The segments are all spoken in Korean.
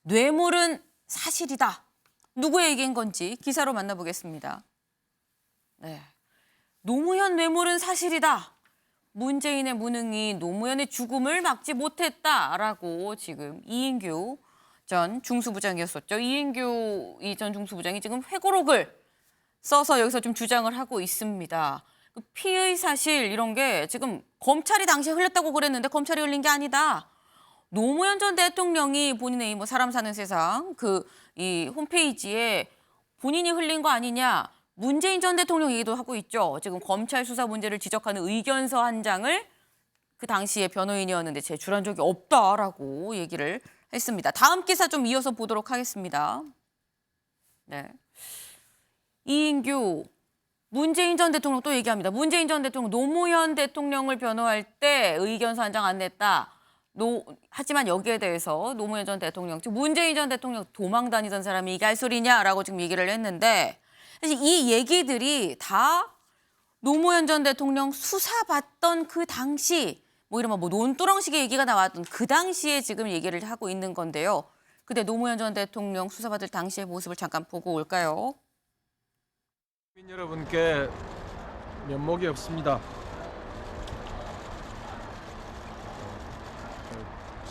뇌물은 사실이다. 누구의 얘기인 건지 기사로 만나보겠습니다. 네, 노무현 뇌물은 사실이다. 문재인의 무능이 노무현의 죽음을 막지 못했다라고 지금 이인규 전 중수부장이었었죠. 이인규 전 중수부장이 지금 회고록을 써서 여기서 좀 주장을 하고 있습니다. 피의 사실 이런 게 지금 검찰이 당시에 흘렸다고 그랬는데 검찰이 흘린 게 아니다. 노무현 전 대통령이 본인의 뭐 사람 사는 세상 이 홈페이지에 본인이 흘린 거 아니냐. 문재인 전 대통령 얘기도 하고 있죠. 지금 검찰 수사 문제를 지적하는 의견서 한 장을 그 당시에 변호인이었는데 제출한 적이 없다라고 얘기를 했습니다. 다음 기사 좀 이어서 보도록 하겠습니다. 네. 이인규 문재인 전 대통령 또 얘기합니다. 문재인 전 대통령 노무현 대통령을 변호할 때 의견서 한 장 안 냈다. 하지만 여기에 대해서 노무현 전 대통령, 즉 문재인 전 대통령 도망 다니던 사람이 이게 할 소리냐라고 지금 얘기를 했는데 사실 이 얘기들이 다 노무현 전 대통령 수사받던 그 당시 뭐 이런 뭐 논두렁식의 얘기가 나왔던 그 당시에 지금 얘기를 하고 있는 건데요. 근데 노무현 전 대통령 수사받을 당시의 모습을 잠깐 보고 올까요? 국민 여러분께 면목이 없습니다.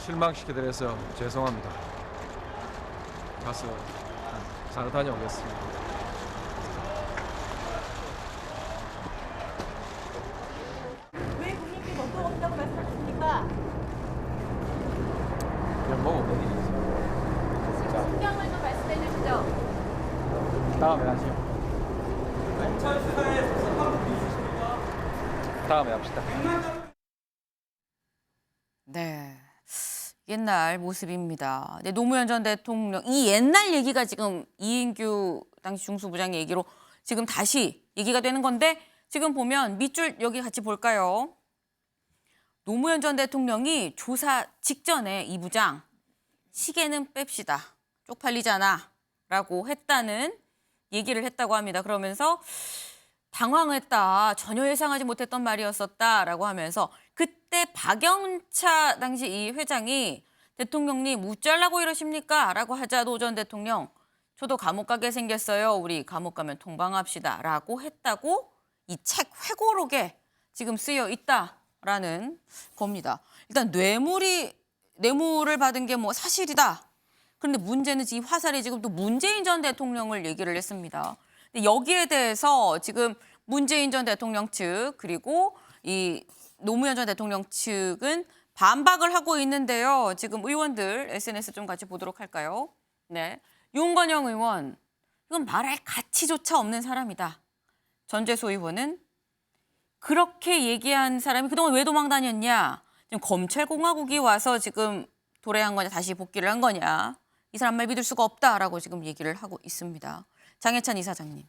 실망시켜드려서 죄송합니다. 가서 잘 다녀오겠습니다. 왜 국민께 면목 없다고 말씀하십니까? 면목 없는 일이 있어요. 신경을 좀 말씀해 주시죠. 다음에 하시죠. 다음에 합시다. 네, 옛날 모습입니다. 네, 노무현 전 대통령 이 옛날 얘기가 지금 이인규 당시 중수부장의 얘기로 지금 다시 얘기가 되는 건데 지금 보면 밑줄 여기 같이 볼까요? 노무현 전 대통령이 조사 직전에 이 부장 시계는 뺍시다. 쪽팔리잖아 라고 했다는 얘기를 했다고 합니다. 그러면서 당황했다. 전혀 예상하지 못했던 말이었었다라고 하면서 그때 박영차 당시 이 회장이 대통령님 우짤라고 이러십니까? 라고 하자 노 전 대통령 저도 감옥 가게 생겼어요. 우리 감옥 가면 통방합시다. 라고 했다고 이 책 회고록에 지금 쓰여 있다라는 겁니다. 일단 뇌물을 받은 게 뭐 사실이다. 그런데 문제는 이 화살이 지금 또 문재인 전 대통령을 얘기를 했습니다. 근데 여기에 대해서 지금 문재인 전 대통령 측 그리고 이 노무현 전 대통령 측은 반박을 하고 있는데요. 지금 의원들 SNS 좀 같이 보도록 할까요? 네, 윤건영 의원 이건 말할 가치조차 없는 사람이다. 전재수 의원은 그렇게 얘기한 사람이 그동안 왜 도망 다녔냐? 지금 검찰공화국이 와서 지금 도래한 거냐? 다시 복귀를 한 거냐? 이 사람 말 믿을 수가 없다라고 지금 얘기를 하고 있습니다. 장해찬 이사장님.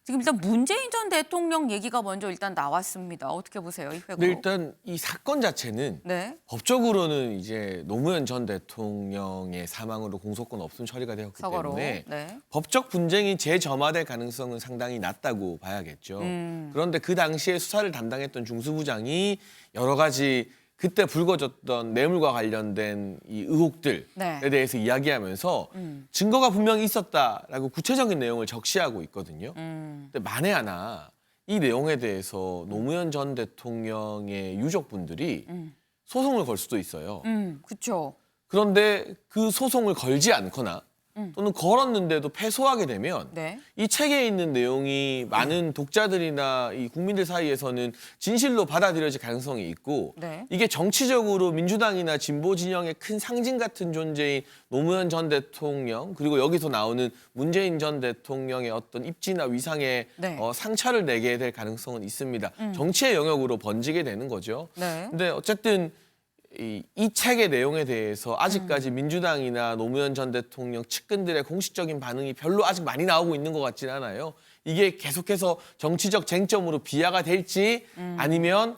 지금 일단 문재인 전 대통령 얘기가 먼저 일단 나왔습니다. 어떻게 보세요, 이 회고록? 네, 일단 이 사건 자체는 네. 법적으로는 이제 노무현 전 대통령의 사망으로 공소권 없음 처리가 되었기 서거로. 때문에 네. 법적 분쟁이 재점화될 가능성은 상당히 낮다고 봐야겠죠. 그런데 그 당시에 수사를 담당했던 중수부장이 여러 가지 그때 불거졌던 뇌물과 관련된 이 의혹들에 네. 대해서 이야기하면서 증거가 분명히 있었다라고 구체적인 내용을 적시하고 있거든요. 근데 만에 하나 이 내용에 대해서 노무현 전 대통령의 유족분들이 소송을 걸 수도 있어요. 그렇죠. 그런데 그 소송을 걸지 않거나 또는 걸었는데도 패소하게 되면 네. 이 책에 있는 내용이 많은 독자들이나 이 국민들 사이에서는 진실로 받아들여질 가능성이 있고 네. 이게 정치적으로 민주당이나 진보 진영의 큰 상징 같은 존재인 노무현 전 대통령 그리고 여기서 나오는 문재인 전 대통령의 어떤 입지나 위상에 네. 상처를 내게 될 가능성은 있습니다. 정치의 영역으로 번지게 되는 거죠. 네. 근데 어쨌든 이 책의 내용에 대해서 아직까지 민주당이나 노무현 전 대통령 측근들의 공식적인 반응이 별로 아직 많이 나오고 있는 것 같지는 않아요. 이게 계속해서 정치적 쟁점으로 비화가 될지 아니면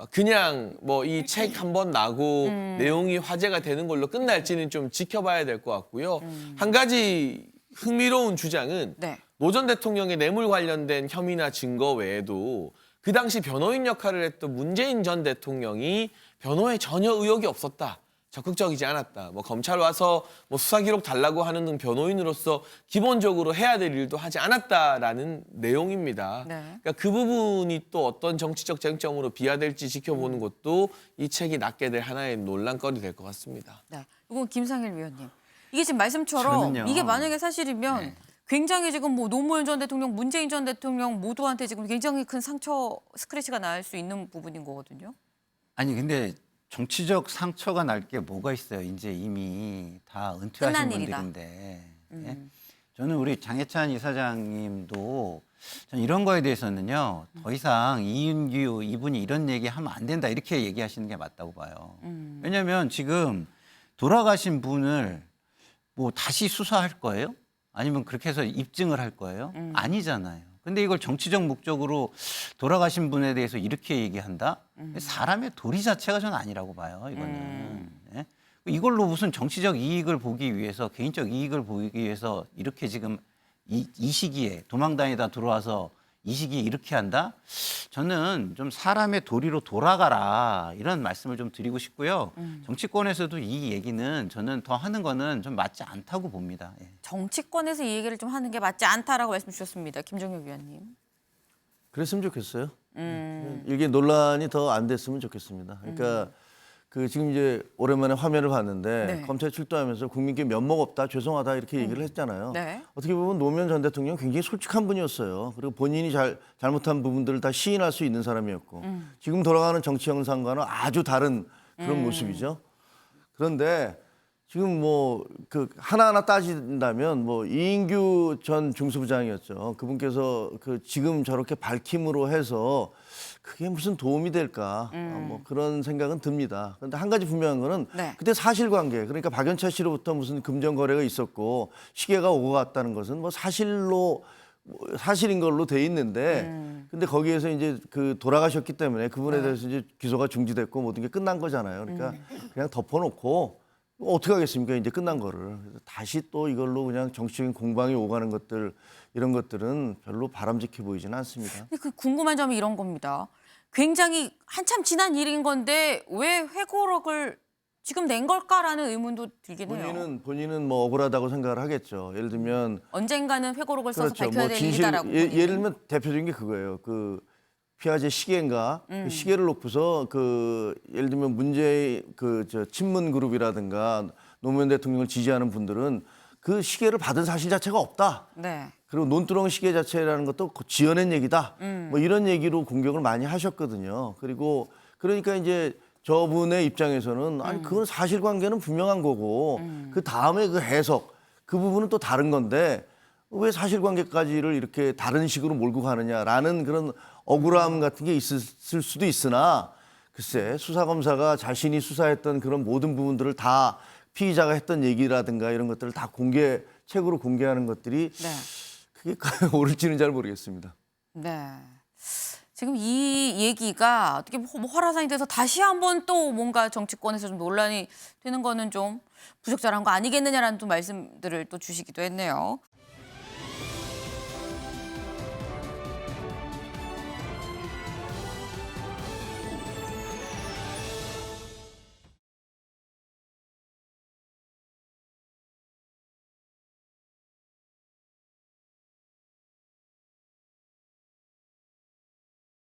그냥 뭐 이 책 한 번 나고 내용이 화제가 되는 걸로 끝날지는 좀 지켜봐야 될 것 같고요. 한 가지 흥미로운 주장은 네. 노 전 대통령의 뇌물 관련된 혐의나 증거 외에도 그 당시 변호인 역할을 했던 문재인 전 대통령이 변호에 전혀 의혹이 없었다. 적극적이지 않았다. 뭐 검찰 와서 뭐 수사 기록 달라고 하는 등 변호인으로서 기본적으로 해야 될 일도 하지 않았다라는 내용입니다. 네. 그러니까 그 부분이 또 어떤 정치적 쟁점으로 비화될지 지켜보는 것도 이 책이 낳게 될 하나의 논란거리 될 것 같습니다. 네. 이건 김상일 위원님. 이게 지금 말씀처럼 저는요. 이게 만약에 사실이면 네. 굉장히 지금 뭐 노무현 전 대통령, 문재인 전 대통령 모두한테 지금 굉장히 큰 상처, 스크래치가 날 수 있는 부분인 거거든요. 아니 근데 정치적 상처가 날 게 뭐가 있어요. 이제 이미 다 은퇴하신 끝난 일이다. 분들인데. 예? 저는 우리 장해찬 이사장님도 저는 이런 거에 대해서는요. 더 이상 이인규 이분이 이런 얘기 하면 안 된다 이렇게 얘기하시는 게 맞다고 봐요. 왜냐하면 지금 돌아가신 분을 뭐 다시 수사할 거예요? 아니면 그렇게 해서 입증을 할 거예요? 아니잖아요. 근데 이걸 정치적 목적으로 돌아가신 분에 대해서 이렇게 얘기한다? 사람의 도리 자체가 저는 아니라고 봐요. 이거는. 예? 이걸로 무슨 정치적 이익을 보기 위해서 개인적 이익을 보기 위해서 이렇게 지금 이 시기에 도망 다니다 들어와서 이 시기에 이렇게 한다? 저는 좀 사람의 도리로 돌아가라 이런 말씀을 좀 드리고 싶고요. 정치권에서도 이 얘기는 저는 더 하는 거는 좀 맞지 않다고 봅니다. 예. 정치권에서 이 얘기를 좀 하는 게 맞지 않다라고 말씀 주셨습니다. 김종혁 위원님. 그랬으면 좋겠어요. 이게 논란이 더 안 됐으면 좋겠습니다. 그러니까 그 지금 이제 오랜만에 화면을 봤는데 네. 검찰 출두하면서 국민께 면목 없다, 죄송하다 이렇게 얘기를 했잖아요. 네. 어떻게 보면 노무현 전 대통령 굉장히 솔직한 분이었어요. 그리고 본인이 잘못한 부분들을 다 시인할 수 있는 사람이었고 지금 돌아가는 정치 형상과는 아주 다른 그런 모습이죠. 그런데 지금 뭐 그 하나하나 따진다면 뭐 이인규 전 중수부장이었죠. 그분께서 그 지금 저렇게 밝힘으로 해서 그게 무슨 도움이 될까 뭐 그런 생각은 듭니다. 그런데 한 가지 분명한 거는 네. 그때 사실관계 그러니까 박연차 씨로부터 무슨 금전 거래가 있었고 시계가 오고 갔다는 것은 뭐 사실로 사실인 걸로 돼 있는데 근데 거기에서 이제 그 돌아가셨기 때문에 그분에 대해서 이제 기소가 중지됐고 모든 게 끝난 거잖아요. 그러니까 그냥 덮어놓고 어떻게 하겠습니까? 이제 끝난 거를. 그래서 다시 또 이걸로 그냥 정치적인 공방이 오가는 것들 이런 것들은 별로 바람직해 보이지는 않습니다. 근데 그 궁금한 점이 이런 겁니다. 굉장히 한참 지난 일인 건데 왜 회고록을 지금 낸 걸까라는 의문도 들긴 해요. 본인은 뭐 억울하다고 생각을 하겠죠. 예를 들면 언젠가는 회고록을 써서 그렇죠. 밝혀야 될 일이다라고. 예를 들면 대표적인 게 그거예요. 그 피아제 시계인가 그 시계를 놓고서 그 예를 들면 문제의 그저 친문 그룹이라든가 노무현 대통령을 지지하는 분들은 그 시계를 받은 사실 자체가 없다. 네. 그리고 논두렁 시계 자체라는 것도 지어낸 얘기다. 뭐 이런 얘기로 공격을 많이 하셨거든요. 그리고 그러니까 이제 저분의 입장에서는 아니 그건 사실관계는 분명한 거고 그 다음에 그 해석 그 부분은 또 다른 건데 왜 사실관계까지를 이렇게 다른 식으로 몰고 가느냐라는 그런 억울함 같은 게 있을 수도 있으나 글쎄 수사검사가 자신이 수사했던 그런 모든 부분들을 다 피의자가 했던 얘기라든가 이런 것들을 다 책으로 공개하는 것들이 네. 그게 과연 옳을지는 잘 모르겠습니다. 네. 지금 이 얘기가 어떻게 뭐 화라산이 돼서 다시 한번 또 뭔가 정치권에서 좀 논란이 되는 거는 좀 부적절한 거 아니겠느냐라는 또 말씀들을 또 주시기도 했네요.